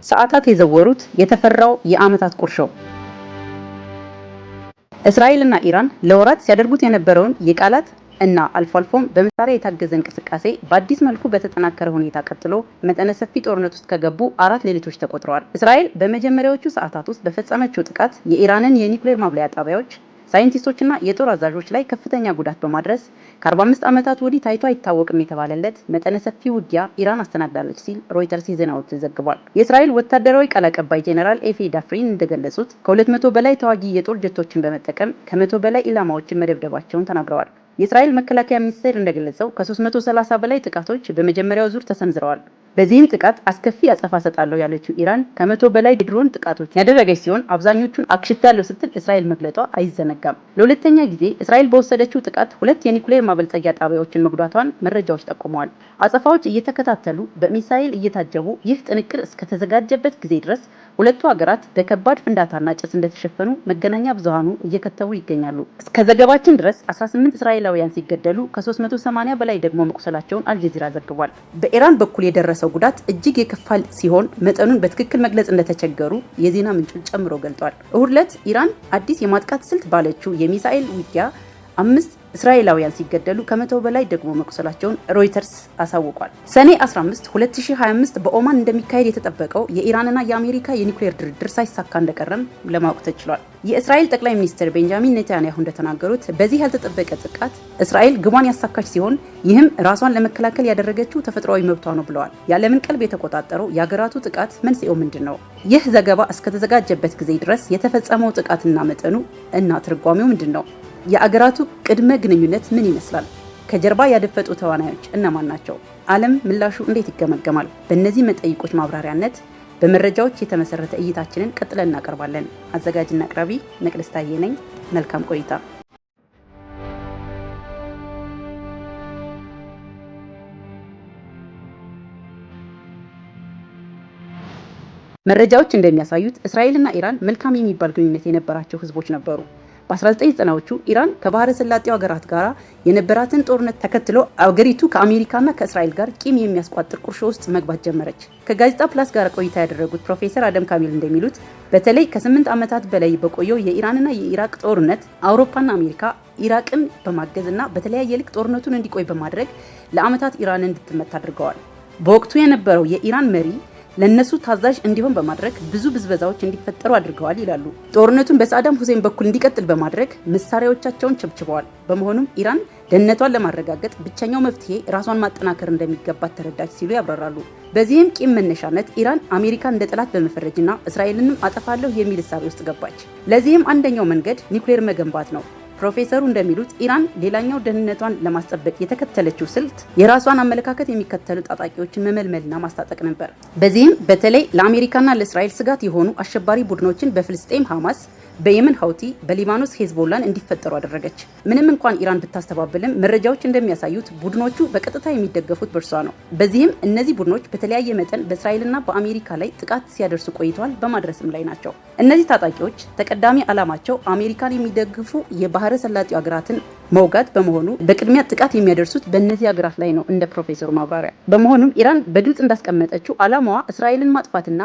ሰዓታት የዘወሩት የተፈራው የዓመታት ቁርሾ እስራኤልና ኢራን ለወራት ሲያደርጉት የነበረውን የቃላት እና አልፎ አልፎም በመሳሪያ የታገዘ እንቅስቃሴ በአዲስ መልኩ በተጠናከረ ሁኔታ ቀጥሎ መጠነ ሰፊ ጦርነት ውስጥ ከገቡ 4 ሌሊቶች ተቆጥረዋል። እስራኤል በመጀመሪያዎቹ ሰዓታት ውስጥ በፈጸመችው ጥቃት የኢራንን የኒውክሌር ማብለያ ጣቢያዎች፣ ሳይንቲስቶችና የጦር አዛዦች ላይ ከፍተኛ ጉዳት በማድረስ ከ45 ዓመታት ወዲህ ታይቶ አይታወቅም የተባለለት መጠነ ሰፊ ውጊያ ኢራን አስተናግዳለች ሲል ሮይተርስ የዜና ወኪል ዘግቧል። የእስራኤል ወታደራዊ ቃል አቀባይ ጄኔራል ኤፊ ዳፍሪን እንደገለጹት ከ200 በላይ ተዋጊ የጦር ጀቶችን በመጠቀም ከ100 በላይ ኢላማዎችን መደብደባቸውን ተናግረዋል። የእስራኤል መከላከያ ሚኒስቴር እንደገለጸው ከ330 በላይ ጥቃቶች በመጀመሪያው ዙር ተሰንዝረዋል። በዚህም ጥቃት አስከፊ አጸፋ ሰጣለሁ ያለችው ኢራን ከ100 በላይ የድሮን ጥቃቶች ያደረገች ሲሆን አብዛኞቹን አክሽፌያለሁ ስትል እስራኤል መግለጧ አይዘነጋም። ለሁለተኛ ጊዜ እስራኤል በወሰደችው ጥቃት 2 የኒውክሌር ማበልጸጊያ ጣቢያዎችን መጉዳቷን መረጃዎች ጠቁመዋል። አጸፋዎች እየተከታተሉ በሚሳኤል እየታጀቡ ይህ ጥንቅር እስከተዘጋጀበት ጊዜ ድረስ ሁለቱ ሀገራት በከባድ ፍንዳታና ጭስ እንደተሸፈኑ መገናኛ ብዙሃኑ እየከተቡ ይገኛሉ። እስከ ዘገባችን ድረስ 18 እስራኤላውያን ሲገደሉ ከ380 በላይ ደግሞ መቁሰላቸውን አልጀዚራ ዘግቧል። በኢራን በኩል የደረሰው ጉዳት እጅግ የከፋ ሲሆን መጠኑን በትክክል መግለጽ እንደተቸገሩ የዜና ምንጩን ጨምሮ ገልጧል። እሁድ ዕለት ኢራን አዲስ የማጥቃት ስልት ባለችው የሚሳኤል ውጊያ 5 እስራኤላውያን ሲገደሉ ከ100 በላይ ደግሞ መቁሰላቸውን ሮይተርስ አሳውቋል። ሰኔ 15 2025 በኦማን እንደሚካሄድ የተጠበቀው የኢራንና የአሜሪካ የኒውክሌር ድርድር ሳይሳካ እንደቀረም ለማወቅ ተችሏል። የእስራኤል ጠቅላይ ሚኒስትር ቤንጃሚን ኔታንያሁ እንደተናገሩት በዚህ ያልተጠበቀ ጥቃት እስራኤል ግቧን ያሳካች ሲሆን ይህም ራሷን ለመከላከል ያደረገችው ተፈጥሯዊ መብቷ ነው ብለዋል። የዓለምን ቀልብ የተቆጣጠረው የሀገራቱ ጥቃት መንስኤው ምንድን ነው? ይህ ዘገባ እስከተዘጋጀበት ጊዜ ድረስ የተፈጸመው ጥቃትና መጠኑ እና ትርጓሜው ምንድን ነው? የአገራቱ ቅድመ ግንኙነት ምን ይመስላል? ከጀርባ ያደፈጡ ተዋናዮች እነማን ናቸው? ዓለም ምላሹ እንዴት ይገመገማል? በእነዚህ መጠይቆች ማብራሪያነት በመረጃዎች የተመሰረተ እይታችንን ቀጥለን እናቀርባለን። አዘጋጅና አቅራቢ መቅደስ ታዬ ነኝ። መልካም ቆይታ። መረጃዎች እንደሚያሳዩት እስራኤልና ኢራን መልካም የሚባል ግንኙነት የነበራቸው ህዝቦች ነበሩ። በ1990ዎቹ ኢራን ከባህረ ሰላጤው ሀገራት ጋር የነበራትን ጦርነት ተከትሎ አገሪቱ ከአሜሪካና ከእስራኤል ጋር ቂም የሚያስቋጥር ቁርሾ ውስጥ መግባት ጀመረች። ከጋዜጣ ፕላስ ጋር ቆይታ ያደረጉት ፕሮፌሰር አደም ካሚል እንደሚሉት በተለይ ከ8 ዓመታት በላይ በቆየው የኢራንና የኢራቅ ጦርነት አውሮፓና አሜሪካ ኢራቅን በማገዝና በተለያየ ልክ ጦርነቱን እንዲቆይ በማድረግ ለዓመታት ኢራንን እንድትመታ አድርገዋል። በወቅቱ የነበረው የኢራን መሪ ለነሱ ታዛዥ እንዲሆን በማድረግ ብዙ ብዝበዛዎች እንዲፈጠሩ አድርገዋል ይላሉ። ጦርነቱን በሳዳም ሁሴን በኩል እንዲቀጥል በማድረግ መሳሪያዎቻቸውን ቸብችበዋል። በመሆኑም ኢራን ደህንነቷን ለማረጋገጥ ብቸኛው መፍትሄ ራሷን ማጠናከር እንደሚገባት ተረዳች ሲሉ ያብራራሉ። በዚህም ቂም መነሻነት ኢራን አሜሪካን እንደ ጠላት በመፈረጅና እስራኤልንም አጠፋለሁ የሚል እሳቤ ውስጥ ገባች። ለዚህም አንደኛው መንገድ ኒውክሌር መገንባት ነው። ፕሮፌሰሩ እንደሚሉት ኢራን ሌላኛው ደህንነቷን ለማስጠበቅ የተከተለችው ስልት የራሷን አመለካከት የሚከተሉ ታጣቂዎችን መመልመልና ማስታጠቅ ነበር። በዚህም በተለይ ለአሜሪካና ለእስራኤል ስጋት የሆኑ አሸባሪ ቡድኖችን በፍልስጤም ሐማስ፣ በየመን ሀውቲ፣ በሊባኖስ ሄዝቦላን እንዲፈጠሩ አደረገች። ምንም እንኳን ኢራን ብታስተባብልም መረጃዎች እንደሚያሳዩት ቡድኖቹ በቀጥታ የሚደገፉት በእርሷ ነው። በዚህም እነዚህ ቡድኖች በተለያየ መጠን በእስራኤልና በአሜሪካ ላይ ጥቃት ሲያደርሱ ቆይተዋል፣ በማድረስም ላይ ናቸው። እነዚህ ታጣቂዎች ተቀዳሚ ዓላማቸው አሜሪካን የሚደግፉ የባህረ ሰላጤው ሀገራትን መውጋት በመሆኑ በቅድሚያ ጥቃት የሚያደርሱት በእነዚህ ሀገራት ላይ ነው እንደ ፕሮፌሰሩ ማብራሪያ። በመሆኑም ኢራን በግልጽ እንዳስቀመጠችው ዓላማዋ እስራኤልን ማጥፋትና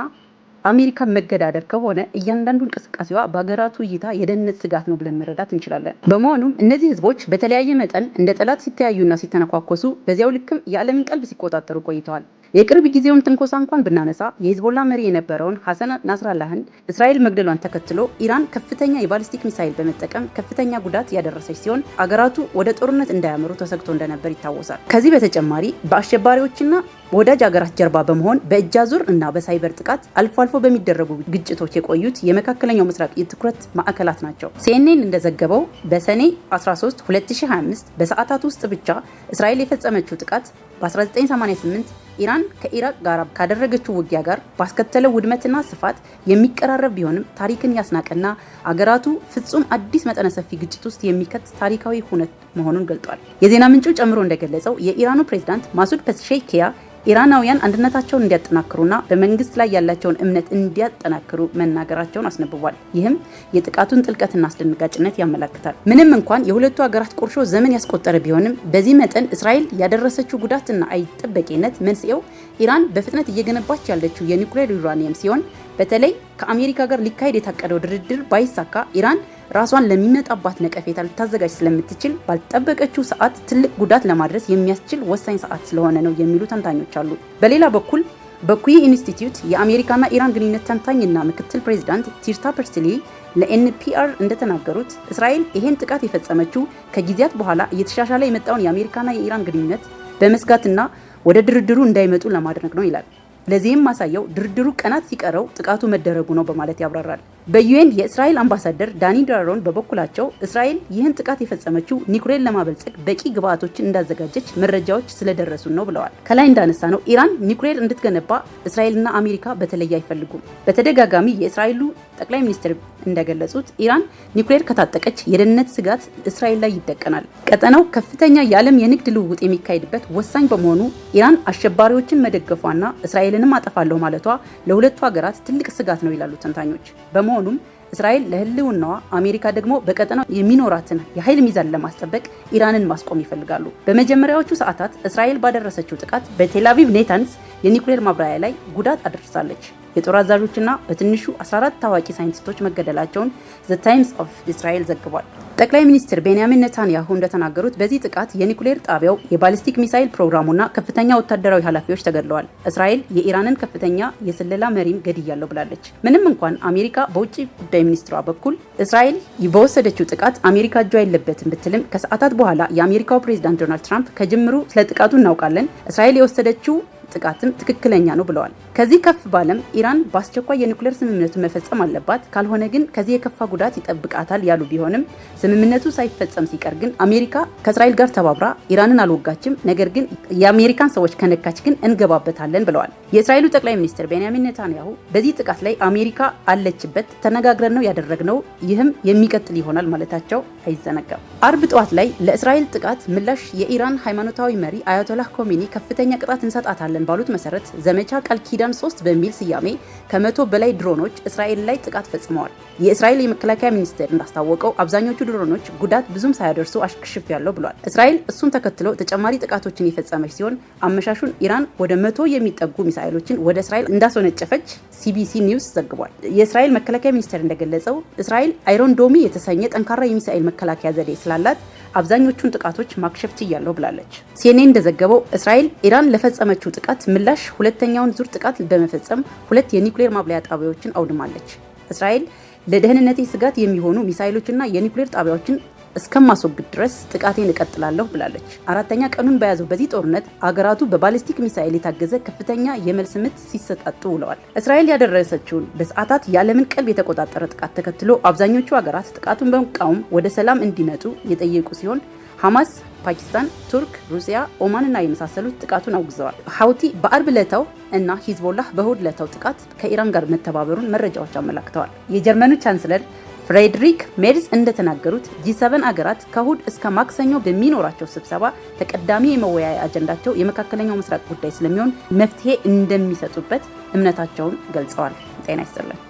አሜሪካን መገዳደር ከሆነ እያንዳንዱ እንቅስቃሴዋ በሀገራቱ እይታ የደህንነት ስጋት ነው ብለን መረዳት እንችላለን። በመሆኑም እነዚህ ህዝቦች በተለያየ መጠን እንደ ጠላት ሲተያዩና ሲተነኳኮሱ በዚያው ልክም የዓለምን ቀልብ ሲቆጣጠሩ ቆይተዋል። የቅርብ ጊዜውን ትንኮሳ እንኳን ብናነሳ የሂዝቦላ መሪ የነበረውን ሐሰን ናስራላህን እስራኤል መግደሏን ተከትሎ ኢራን ከፍተኛ የባሊስቲክ ሚሳይል በመጠቀም ከፍተኛ ጉዳት ያደረሰች ሲሆን አገራቱ ወደ ጦርነት እንዳያመሩ ተሰግቶ እንደነበር ይታወሳል። ከዚህ በተጨማሪ በአሸባሪዎችና ወዳጅ ሀገራት ጀርባ በመሆን በእጅ አዙር እና በሳይበር ጥቃት አልፎ አልፎ በሚደረጉ ግጭቶች የቆዩት የመካከለኛው ምስራቅ የትኩረት ማዕከላት ናቸው። ሲኤንኤን እንደዘገበው በሰኔ 13 2025 በሰዓታት ውስጥ ብቻ እስራኤል የፈጸመችው ጥቃት በ1988 ኢራን ከኢራቅ ጋር ካደረገችው ውጊያ ጋር ባስከተለው ውድመትና ስፋት የሚቀራረብ ቢሆንም ታሪክን ያስናቀና አገራቱ ፍጹም አዲስ መጠነ ሰፊ ግጭት ውስጥ የሚከት ታሪካዊ ሁነት መሆኑን ገልጧል። የዜና ምንጩ ጨምሮ እንደገለጸው የኢራኑ ፕሬዝዳንት ማሱድ ፔዜሽኪያን ኢራናውያን አንድነታቸውን እንዲያጠናክሩና በመንግስት ላይ ያላቸውን እምነት እንዲያጠናክሩ መናገራቸውን አስነብቧል። ይህም የጥቃቱን ጥልቀትና አስደንጋጭነት ያመለክታል። ምንም እንኳን የሁለቱ ሀገራት ቁርሾ ዘመን ያስቆጠረ ቢሆንም በዚህ መጠን እስራኤል ያደረሰችው ጉዳትና አይጠበቂነት መንስኤው ኢራን በፍጥነት እየገነባች ያለችው የኒውክሌር ዩራኒየም ሲሆን በተለይ ከአሜሪካ ጋር ሊካሄድ የታቀደው ድርድር ባይሳካ ኢራን ራሷን ለሚመጣባት ነቀፌታ ልታዘጋጅ ስለምትችል ባልጠበቀችው ሰዓት ትልቅ ጉዳት ለማድረስ የሚያስችል ወሳኝ ሰዓት ስለሆነ ነው የሚሉ ተንታኞች አሉ። በሌላ በኩል በኩይ ኢንስቲትዩት የአሜሪካና ኢራን ግንኙነት ተንታኝና ምክትል ፕሬዝዳንት ቲርታ ፐርስሊ ለኤንፒአር እንደተናገሩት እስራኤል ይሄን ጥቃት የፈጸመችው ከጊዜያት በኋላ እየተሻሻለ የመጣውን የአሜሪካና የኢራን ግንኙነት በመስጋትና ወደ ድርድሩ እንዳይመጡ ለማድረግ ነው ይላል። ለዚህም ማሳያው ድርድሩ ቀናት ሲቀረው ጥቃቱ መደረጉ ነው በማለት ያብራራል። በዩኤን የእስራኤል አምባሳደር ዳኒ ዳሮን በበኩላቸው እስራኤል ይህን ጥቃት የፈጸመችው ኒውክሌር ለማበልጸግ በቂ ግብዓቶችን እንዳዘጋጀች መረጃዎች ስለደረሱን ነው ብለዋል። ከላይ እንዳነሳ ነው ኢራን ኒውክሌር እንድትገነባ እስራኤልና አሜሪካ በተለይ አይፈልጉም። በተደጋጋሚ የእስራኤሉ ጠቅላይ ሚኒስትር እንደገለጹት ኢራን ኒውክሌር ከታጠቀች የደህንነት ስጋት እስራኤል ላይ ይደቀናል። ቀጠናው ከፍተኛ የዓለም የንግድ ልውውጥ የሚካሄድበት ወሳኝ በመሆኑ ኢራን አሸባሪዎችን መደገፏና እስራኤልንም አጠፋለሁ ማለቷ ለሁለቱ ሀገራት ትልቅ ስጋት ነው ይላሉ ተንታኞች። በመሆኑም እስራኤል ለህልውናዋ፣ አሜሪካ ደግሞ በቀጠናው የሚኖራትን የኃይል ሚዛን ለማስጠበቅ ኢራንን ማስቆም ይፈልጋሉ። በመጀመሪያዎቹ ሰዓታት እስራኤል ባደረሰችው ጥቃት በቴል አቪቭ ኔታንስ የኒውክሌር ማብራሪያ ላይ ጉዳት አድርሳለች። የጦር አዛዦችና በትንሹ 14 ታዋቂ ሳይንቲስቶች መገደላቸውን ዘ ታይምስ ኦፍ እስራኤል ዘግቧል። ጠቅላይ ሚኒስትር ቤንያሚን ኔታንያሁ እንደተናገሩት በዚህ ጥቃት የኒውክሌር ጣቢያው፣ የባሊስቲክ ሚሳይል ፕሮግራሙና ከፍተኛ ወታደራዊ ኃላፊዎች ተገድለዋል። እስራኤል የኢራንን ከፍተኛ የስለላ መሪም ገድያለሁ ብላለች። ምንም እንኳን አሜሪካ በውጭ ጉዳይ ሚኒስትሯ በኩል እስራኤል በወሰደችው ጥቃት አሜሪካ እጇ የለበትም ብትልም ከሰዓታት በኋላ የአሜሪካው ፕሬዝዳንት ዶናልድ ትራምፕ ከጅምሩ ስለ ጥቃቱ እናውቃለን፣ እስራኤል የወሰደችው ጥቃትም ትክክለኛ ነው ብለዋል። ከዚህ ከፍ ባለም ኢራን በአስቸኳይ የኒውክሌር ስምምነቱን መፈጸም አለባት፣ ካልሆነ ግን ከዚህ የከፋ ጉዳት ይጠብቃታል ያሉ ቢሆንም ስምምነቱ ሳይፈጸም ሲቀር ግን አሜሪካ ከእስራኤል ጋር ተባብራ ኢራንን አልወጋችም፣ ነገር ግን የአሜሪካን ሰዎች ከነካች ግን እንገባበታለን ብለዋል። የእስራኤሉ ጠቅላይ ሚኒስትር ቤንያሚን ኔታንያሁ በዚህ ጥቃት ላይ አሜሪካ አለችበት፣ ተነጋግረን ነው ያደረግነው፣ ይህም የሚቀጥል ይሆናል ማለታቸው አይዘነጋም። አርብ ጠዋት ላይ ለእስራኤል ጥቃት ምላሽ የኢራን ሃይማኖታዊ መሪ አያቶላህ ኮሜኒ ከፍተኛ ቅጣት እንሰጣታለን ባሉት መሰረት ዘመቻ ቃል ኪዳን 3 በሚል ስያሜ ከ100 በላይ ድሮኖች እስራኤል ላይ ጥቃት ፈጽመዋል። የእስራኤል የመከላከያ ሚኒስቴር እንዳስታወቀው አብዛኞቹ ድሮኖች ጉዳት ብዙም ሳያደርሱ አሽክሽፌያለሁ ብሏል። እስራኤል እሱን ተከትሎ ተጨማሪ ጥቃቶችን የፈጸመች ሲሆን አመሻሹን ኢራን ወደ 100 የሚጠጉ ሚሳኤሎችን ወደ እስራኤል እንዳስወነጨፈች ሲቢሲ ኒውስ ዘግቧል። የእስራኤል መከላከያ ሚኒስቴር እንደገለጸው እስራኤል አይሮን ዶሚ የተሰኘ ጠንካራ የሚሳኤል መከላከያ ዘዴ ስላላት አብዛኞቹን ጥቃቶች ማክሸፍ ችያለሁ ብላለች። ሲኤንኤን እንደዘገበው እስራኤል ኢራን ለፈጸመችው ጥቃት ምላሽ ሁለተኛውን ዙር ጥቃት በመፈጸም 2 የኒውክሌር ማብለያ ጣቢያዎችን አውድማለች። እስራኤል ለደህንነቴ ስጋት የሚሆኑ ሚሳኤሎችና የኒውክሌር ጣቢያዎችን እስከማስወግድ ድረስ ጥቃቴን እቀጥላለሁ ብላለች። 4ኛ ቀኑን በያዘው በዚህ ጦርነት አገራቱ በባሊስቲክ ሚሳኤል የታገዘ ከፍተኛ የመልስ ምት ሲሰጣጡ ውለዋል። እስራኤል ያደረሰችውን በሰዓታት የዓለምን ቀልብ የተቆጣጠረ ጥቃት ተከትሎ አብዛኞቹ ሀገራት ጥቃቱን በመቃወም ወደ ሰላም እንዲመጡ የጠየቁ ሲሆን ሐማስ፣ ፓኪስታን፣ ቱርክ፣ ሩሲያ፣ ኦማንና የመሳሰሉት ጥቃቱን አውግዘዋል። ሀውቲ በአርብ ዕለታው እና ሂዝቦላህ በእሁድ ዕለታው ጥቃት ከኢራን ጋር መተባበሩን መረጃዎች አመላክተዋል። የጀርመኑ ቻንስለር ፍሬድሪክ ሜርዝ እንደተናገሩት ጂ7 አገራት ከእሁድ እስከ ማክሰኞ በሚኖራቸው ስብሰባ ተቀዳሚ የመወያያ አጀንዳቸው የመካከለኛው ምስራቅ ጉዳይ ስለሚሆን መፍትሄ እንደሚሰጡበት እምነታቸውን ገልጸዋል። ጤና ይስጥልን።